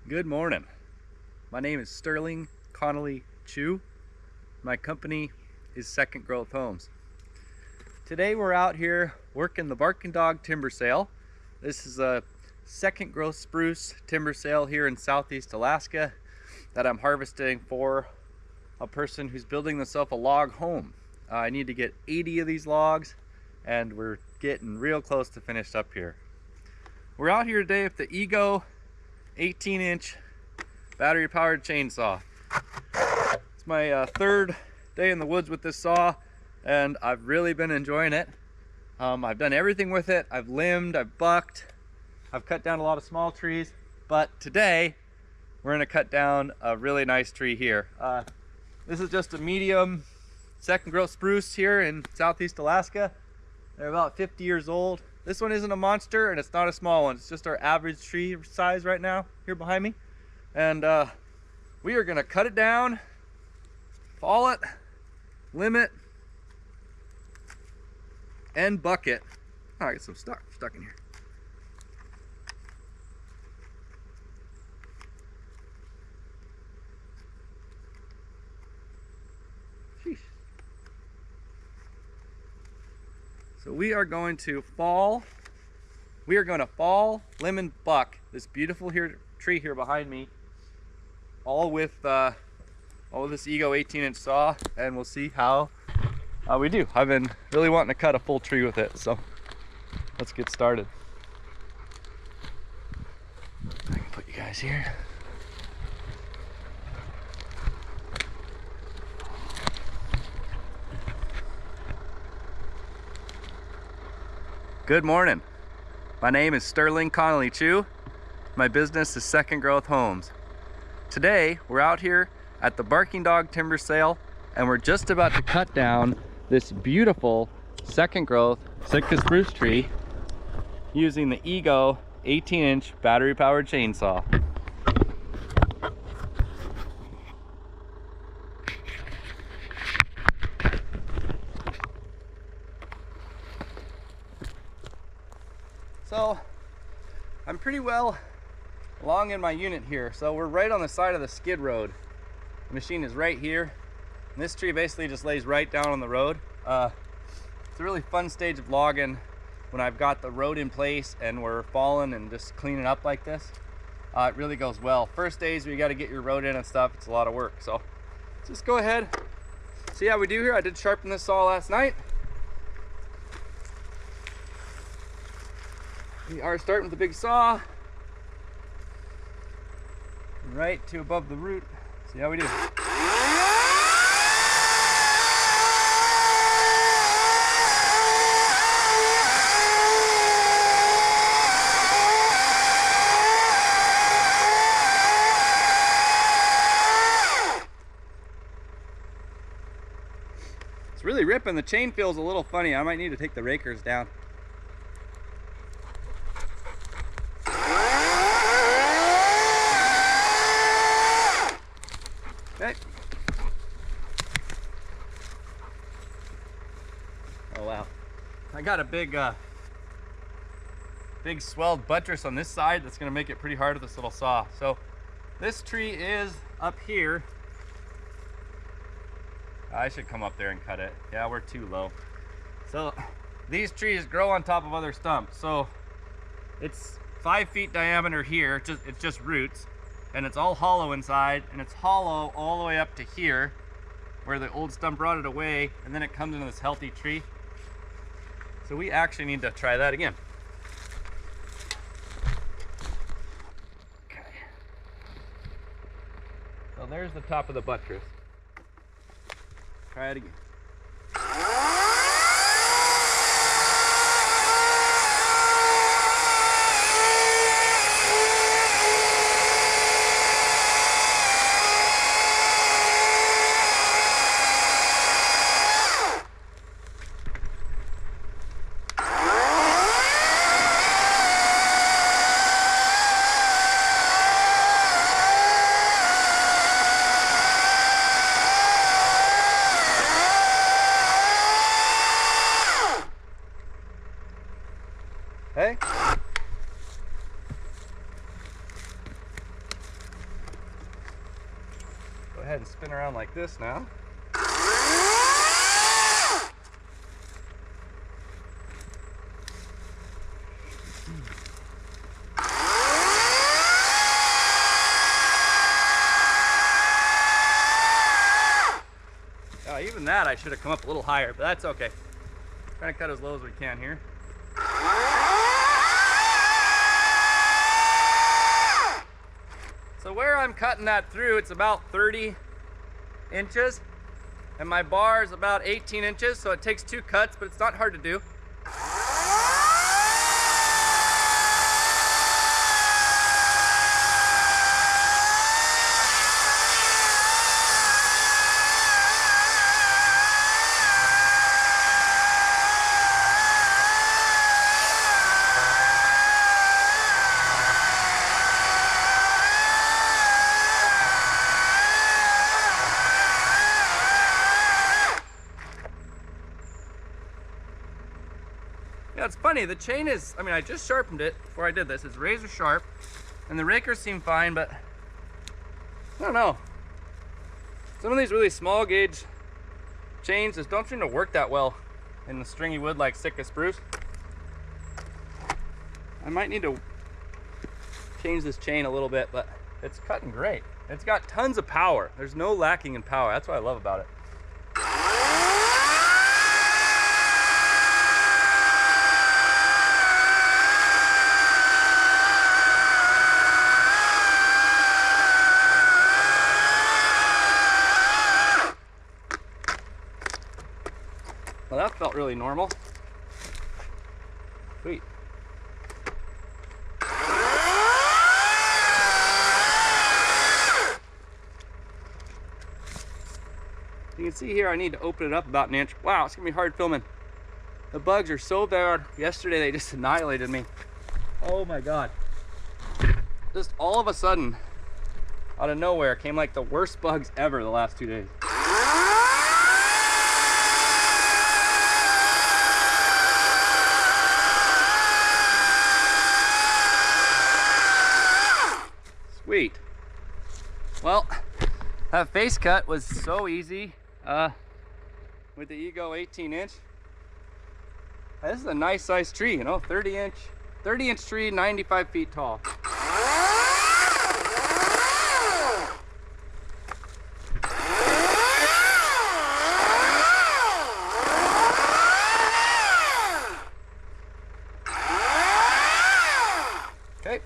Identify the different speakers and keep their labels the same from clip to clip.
Speaker 1: Good morning. My name is Sterling Connolly Chu. My company is Second Growth Homes. Today we're out here working the Barking Dog timber sale. This is a second growth spruce timber sale here in Southeast Alaska that I'm harvesting for a person who's building themselves a log home. I need to get 80 of these logs and we're getting real close to finished up here. We're out here today with the Ego 18-inch battery powered chainsaw. It's my third day in the woods with this saw and I've really been enjoying it. I've done everything with it. I've limbed, I've bucked, I've cut down a lot of small trees, but today we're gonna cut down a really nice tree here. This is just a medium second growth spruce here in Southeast Alaska. They're about 50 years old. This one isn't a monster and it's not a small one. It's just our average tree size right now here behind me. And we are gonna cut it down, fall it, limb it, and buck it. Oh, I got some stuck in here. Sheesh. So we are going to fall, limb, and buck this beautiful tree here behind me, all with this Ego 18-inch saw, and we'll see how we do. I've been really wanting to cut a full tree with it, so let's get started. I can put you guys here. Good morning. My name is Sterling Connolly Chu. My business is Second Growth Homes. Today, we're out here at the Barking Dog timber sale, and we're just about to cut down this beautiful second growth Sitka spruce tree using the Ego 18-inch battery powered chainsaw. So I'm pretty well along in my unit here. So we're right on the side of the skid road. The machine is right here. And this tree basically just lays right down on the road. It's a really fun stage of logging when I've got the road in place and we're falling and just cleaning up like this. It really goes well. First days where you got to get your road in and stuff, it's a lot of work. So just go ahead, see how we do here. I did sharpen this saw last night. We are starting with the big saw, right to above the root. See how we do. It's really ripping. The chain feels a little funny. I might need to take the rakers down. Okay. Oh wow. I got a big swelled buttress on this side that's gonna make it pretty hard with this little saw. So this tree is up here. I should come up there and cut it. Yeah, we're too low. So these trees grow on top of other stumps. So it's 5 feet diameter here, it's just roots. And it's all hollow inside, and it's hollow all the way up to here where the old stump rotted away, and then it comes into this healthy tree. So we actually need to try that again. Okay. So there's the top of the buttress. Try it again. Go ahead and spin around like this now. Even that I should have come up a little higher, but that's okay. Trying to cut as low as we can here. So where I'm cutting that through, it's about 30 inches, and my bar is about 18 inches, so it takes 2 cuts, but it's not hard to do. Yeah, it's funny, the chain is, I mean, I just sharpened it before I did this. It's razor sharp, and the rakers seem fine, but I don't know. Some of these really small gauge chains just don't seem to work that well in the stringy wood like Sitka spruce. I might need to change this chain a little bit, but it's cutting great. It's got tons of power. There's no lacking in power. That's what I love about it. Well, that felt really normal. Sweet. You can see here I need to open it up about an inch. Wow, it's gonna be hard filming. The bugs are so bad. Yesterday they just annihilated me. Oh my God. Just all of a sudden, out of nowhere, came like the worst bugs ever the last 2 days. Sweet. Well, that face cut was so easy with the Ego 18-inch. This is a nice sized tree, you know, 30-inch tree, 95 feet tall. Okay.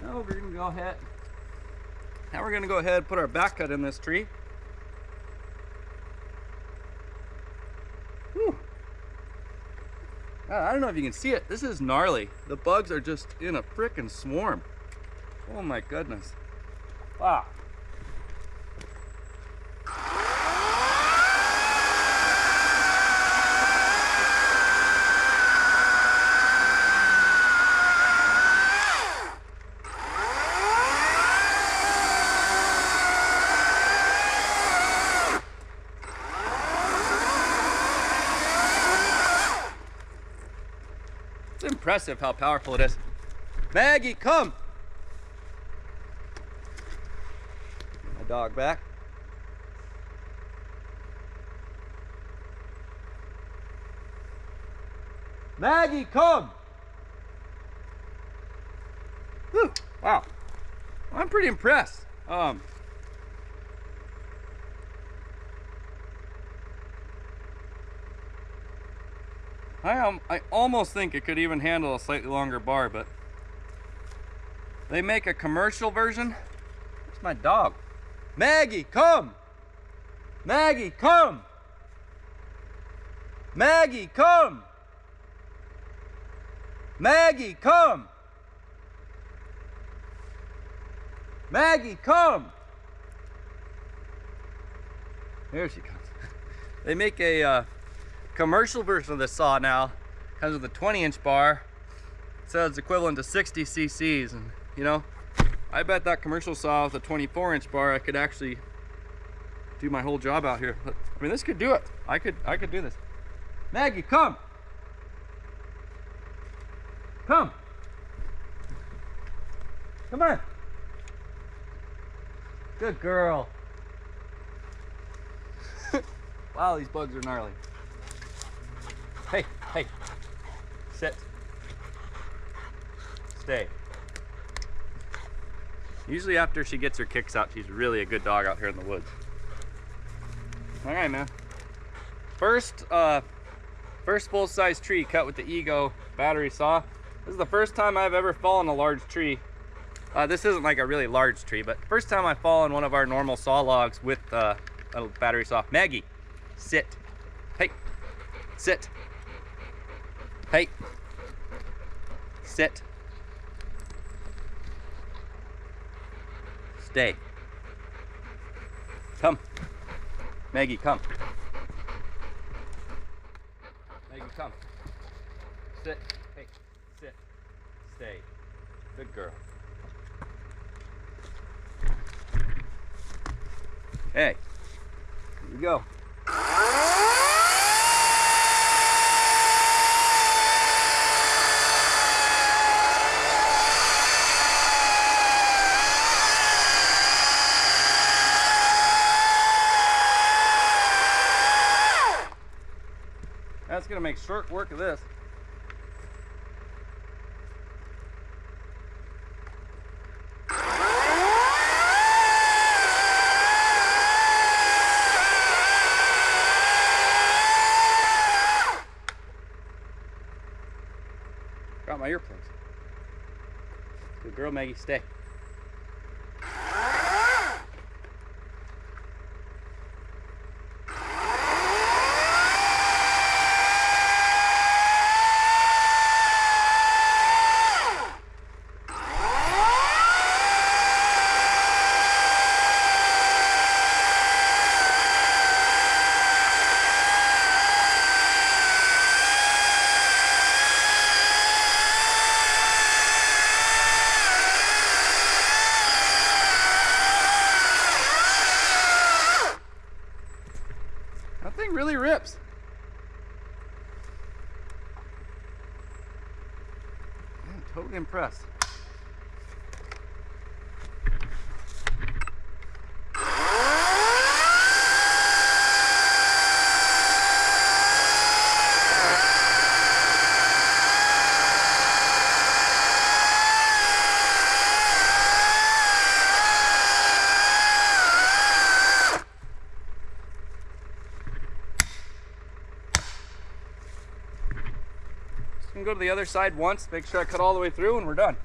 Speaker 1: Now we're gonna go ahead. Now we're gonna go ahead and put our back cut in this tree. Whew. I don't know if you can see it. This is gnarly. The bugs are just in a frickin' swarm. Oh my goodness. Wow. It's impressive how powerful it is. Maggie, come! Get my dog back. Maggie, come! Whew, wow. I'm pretty impressed. I almost think it could even handle a slightly longer bar, but they make a commercial version. Where's my dog? Maggie, come! Maggie, come! Maggie, come! Maggie, come! Maggie, come! There she comes. They make a commercial version of the saw now. Comes with a 20-inch bar, so it's equivalent to 60 cc's, and you know, I bet that commercial saw with a 24-inch bar I could actually do my whole job out here. But, I mean, this could do it. I could do this. Maggie, come! Come! Come on! Good girl. Wow, these bugs are gnarly. Hey, hey. Sit. Stay. Usually after she gets her kicks out, she's really a good dog out here in the woods. All right, man. First full-size tree cut with the Ego battery saw. This is the first time I've ever fallen a large tree. This isn't like a really large tree, but first time I've fallen one of our normal saw logs with a battery saw. Maggie, sit. Hey, sit. Hey, sit. Stay. Come. Maggie, come. Maggie, come. Sit. Hey, sit. Stay. Good girl. Hey, here we go. That's gonna make short work of this. Got my earplugs. Good girl, Maggie, stay. That thing really rips. I'm totally impressed. Just gonna go to the other side once, make sure I cut all the way through, and we're done.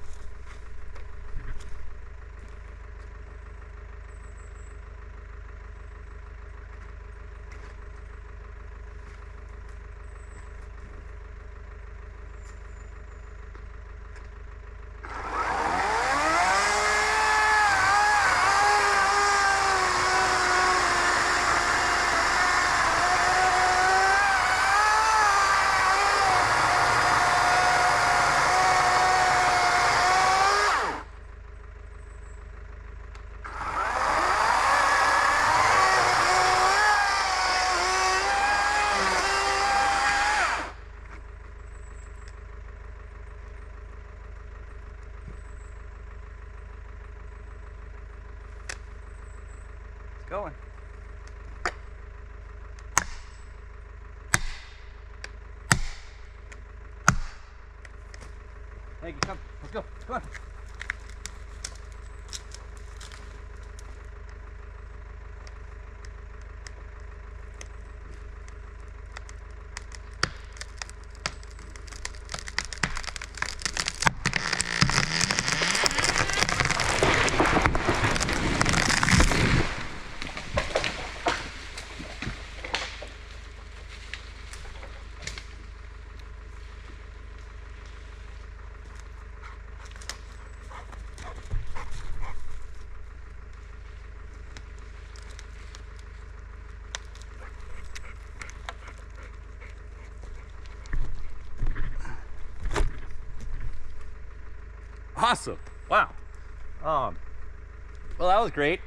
Speaker 1: Going. Maggie, come. Let's go. Come on. Awesome. Wow. Well, that was great.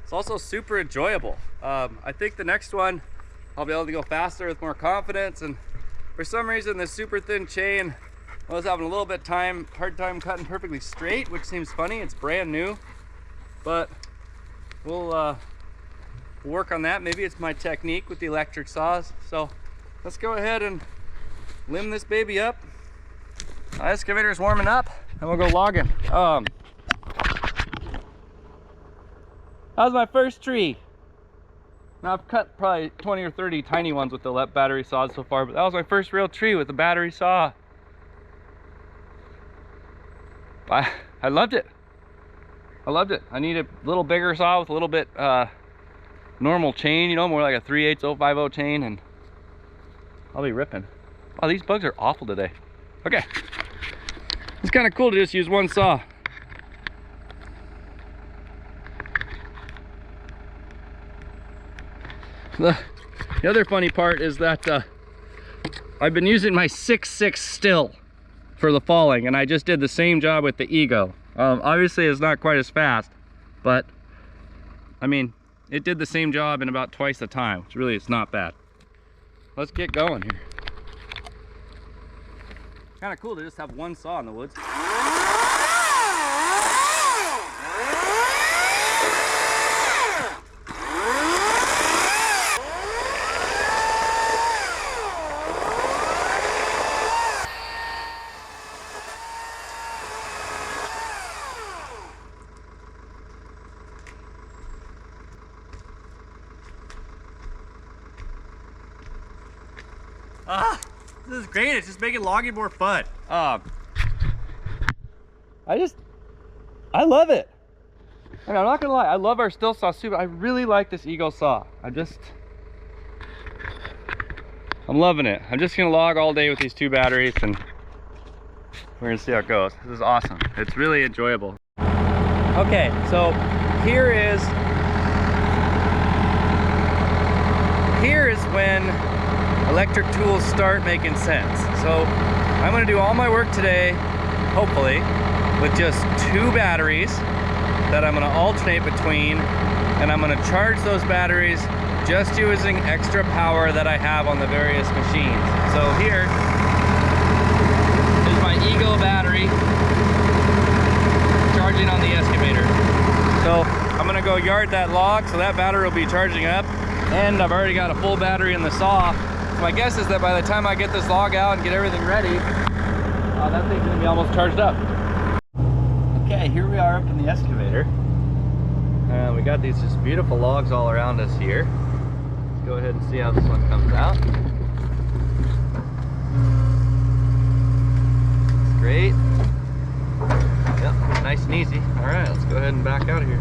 Speaker 1: It's also super enjoyable. I think the next one I'll be able to go faster with more confidence, and for some reason this super thin chain I was having a little bit hard time cutting perfectly straight, which seems funny. It's brand new, but we'll work on that. Maybe it's my technique with the electric saws. So let's go ahead and limb this baby up. The excavator's warming up and we'll go logging. That was my first tree. Now I've cut probably 20 or 30 tiny ones with the battery saws so far, but that was my first real tree with a battery saw. I loved it. I loved it. I need a little bigger saw with a little bit normal chain, you know, more like a 3/8 chain, and I'll be ripping. Wow, these bugs are awful today. Okay. It's kind of cool to just use one saw. The other funny part is that I've been using my 6.6 still for the falling, and I just did the same job with the Ego. Obviously it's not quite as fast, but I mean, it did the same job in about twice the time, which really it's not bad. Let's get going here. Kind of cool to just have one saw in the woods. This is great. It's just making logging more fun. I love it. I mean, I'm not gonna lie, I love our still saw too, but I really like this Ego saw. I'm loving it. I'm just gonna log all day with these 2 batteries, and we're gonna see how it goes. This is awesome. It's really enjoyable. Okay, so here is when electric tools start making sense. So I'm going to do all my work today, hopefully, with just 2 batteries that I'm going to alternate between, and I'm going to charge those batteries just using extra power that I have on the various machines. So here is my Ego battery charging on the excavator. So I'm going to go yard that log, so that battery will be charging up, and I've already got a full battery in the saw. My guess is that by the time I get this log out and get everything ready, that thing's gonna be almost charged up. Okay, here we are up in the excavator. We got these just beautiful logs all around us here. Let's go ahead and see how this one comes out. It's great. Yep, nice and easy. All right, let's go ahead and back out of here.